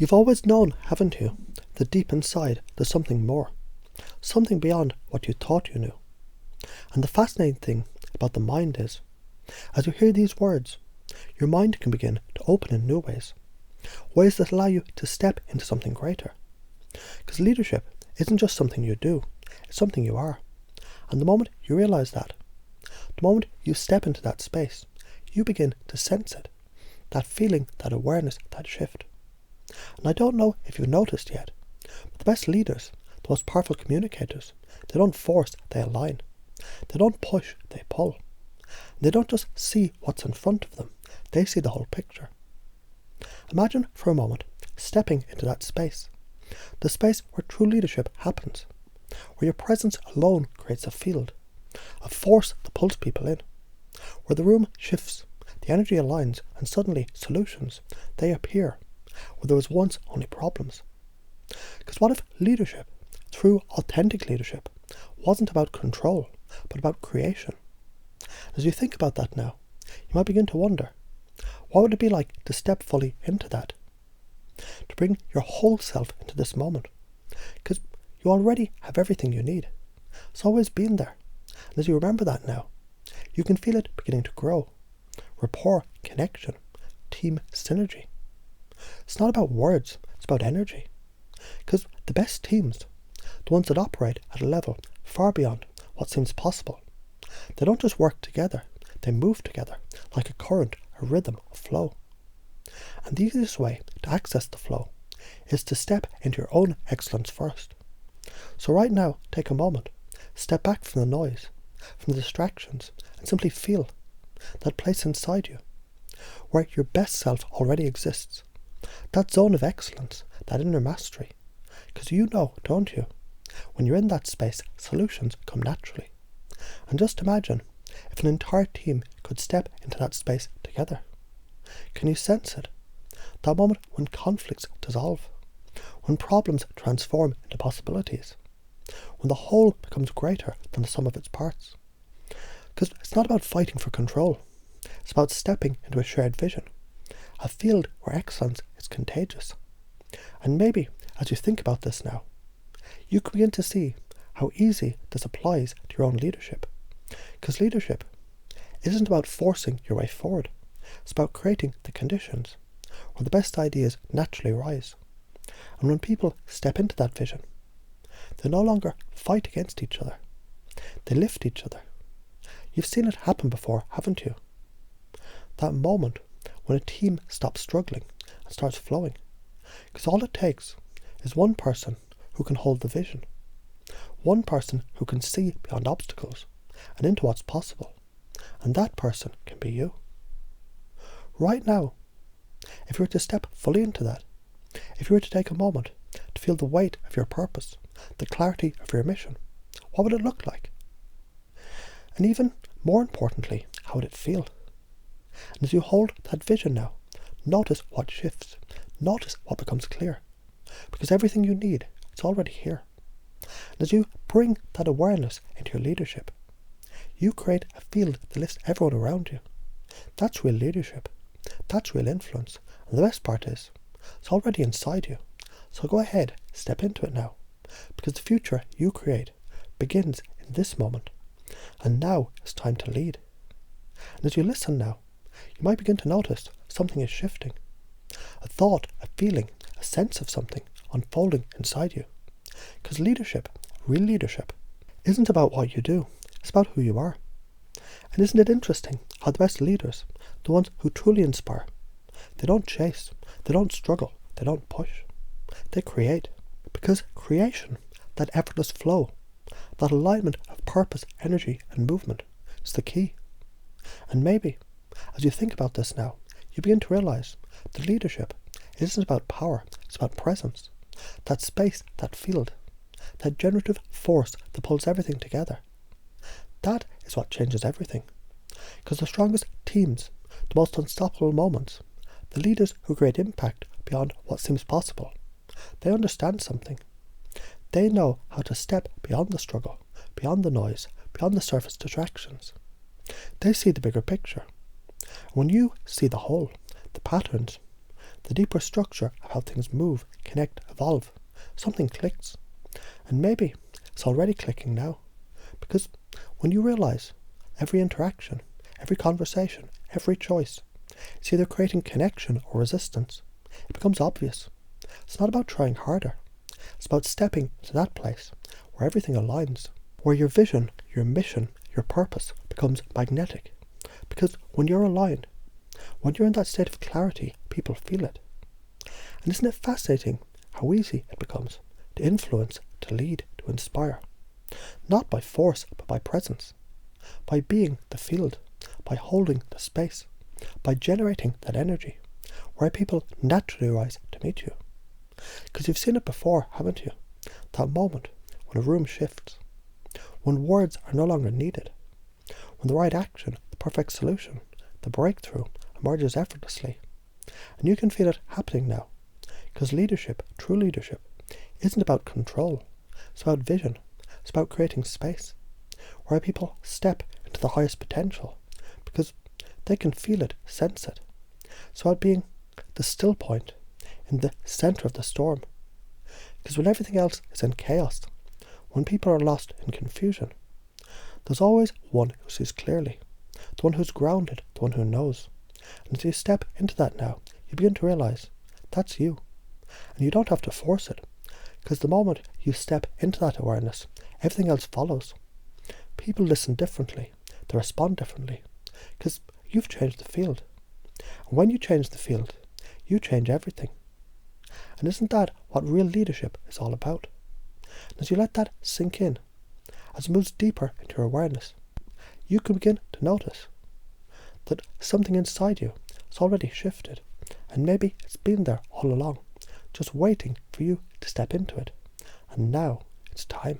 You've always known, haven't you, that deep inside there's something more, something beyond what you thought you knew. And the fascinating thing about the mind is, as you hear these words, your mind can begin to open in new ways, ways that allow you to step into something greater. Because leadership isn't just something you do, it's something you are. And the moment you realise that, the moment you step into that space, you begin to sense it, that feeling, that awareness, that shift. And I don't know if you've noticed yet, but the best leaders, the most powerful communicators, they don't force, they align. They don't push, they pull. They don't just see what's in front of them, they see the whole picture. Imagine for a moment stepping into that space, the space where true leadership happens, where your presence alone creates a field, a force that pulls people in, where the room shifts, the energy aligns, and suddenly solutions, they appear, where there was once only problems. Because what if leadership, true authentic leadership, wasn't about control, but about creation? As you think about that now, you might begin to wonder, what would it be like to step fully into that? To bring your whole self into this moment? Because you already have everything you need. It's always been there. And as you remember that now, you can feel it beginning to grow. Rapport, connection, team synergy. It's not about words, it's about energy. Because the best teams, the ones that operate at a level far beyond what seems possible, they don't just work together, they move together like a current, a rhythm, a flow. And the easiest way to access the flow is to step into your own excellence first. So right now, take a moment, step back from the noise, from the distractions, and simply feel that place inside you, where your best self already exists, that zone of excellence, that inner mastery. Because you know, don't you, when you're in that space, solutions come naturally. And just imagine if an entire team could step into that space together. Can you sense it? That moment when conflicts dissolve, when problems transform into possibilities, when the whole becomes greater than the sum of its parts. Because it's not about fighting for control, it's about stepping into a shared vision, a field where excellence is contagious. And maybe, as you think about this now, you can begin to see how easy this applies to your own leadership. Because leadership isn't about forcing your way forward, it's about creating the conditions where the best ideas naturally rise. And when people step into that vision, they no longer fight against each other, they lift each other. You've seen it happen before, haven't you? That moment when a team stops struggling and starts flowing. Because all it takes is one person who can hold the vision, one person who can see beyond obstacles and into what's possible. And that person can be you. Right now, if you were to step fully into that, if you were to take a moment to feel the weight of your purpose, the clarity of your mission, what would it look like? And even more importantly, how would it feel? And as you hold that vision now, notice what shifts, notice what becomes clear. Because everything you need, it's already here. And as you bring that awareness into your leadership, you create a field that lifts everyone around you. That's real leadership. That's real influence. And the best part is, it's already inside you. So go ahead, step into it now. Because the future you create begins in this moment. And now it's time to lead. And as you listen now, you might begin to notice something is shifting. A thought, a feeling, a sense of something unfolding inside you. Because leadership, real leadership, isn't about what you do. It's about who you are. And isn't it interesting how the best leaders, the ones who truly inspire, they don't chase, they don't struggle, they don't push. They create. Because creation, that effortless flow, that alignment of purpose, energy and movement is the key. And maybe, as you think about this now, you begin to realize that leadership isn't about power, it's about presence. That space, that field, that generative force that pulls everything together. That is what changes everything. Because the strongest teams, the most unstoppable moments, the leaders who create impact beyond what seems possible, they understand something. They know how to step beyond the struggle, beyond the noise, beyond the surface distractions. They see the bigger picture. When you see the whole, the patterns, the deeper structure of how things move, connect, evolve, something clicks. And maybe it's already clicking now. Because when you realize every interaction, every conversation, every choice is either creating connection or resistance, it becomes obvious. It's not about trying harder. It's about stepping to that place where everything aligns, where your vision, your mission, your purpose becomes magnetic. Because when you're aligned, when you're in that state of clarity, people feel it. And isn't it fascinating how easy it becomes to influence, to lead, to inspire? Not by force, but by presence. By being the field, by holding the space, by generating that energy, where people naturally rise to meet you. Because you've seen it before, haven't you? That moment when a room shifts, when words are no longer needed, when the right action, the perfect solution, the breakthrough emerges effortlessly. And you can feel it happening now. Because leadership, true leadership, isn't about control. It's about vision. It's about creating space where people step into the highest potential because they can feel it, sense it. It's about being the still point in the center of the storm. Because when everything else is in chaos, when people are lost in confusion, there's always one who sees clearly, the one who's grounded, the one who knows. And as you step into that now, you begin to realize that's you. And you don't have to force it, because the moment you step into that awareness, everything else follows. People listen differently, they respond differently, because you've changed the field. And when you change the field, you change everything. And isn't that what real leadership is all about? And as you let that sink in, as it moves deeper into your awareness, you can begin to notice that something inside you has already shifted, and maybe it's been there all along, just waiting for you to step into it. And now it's time.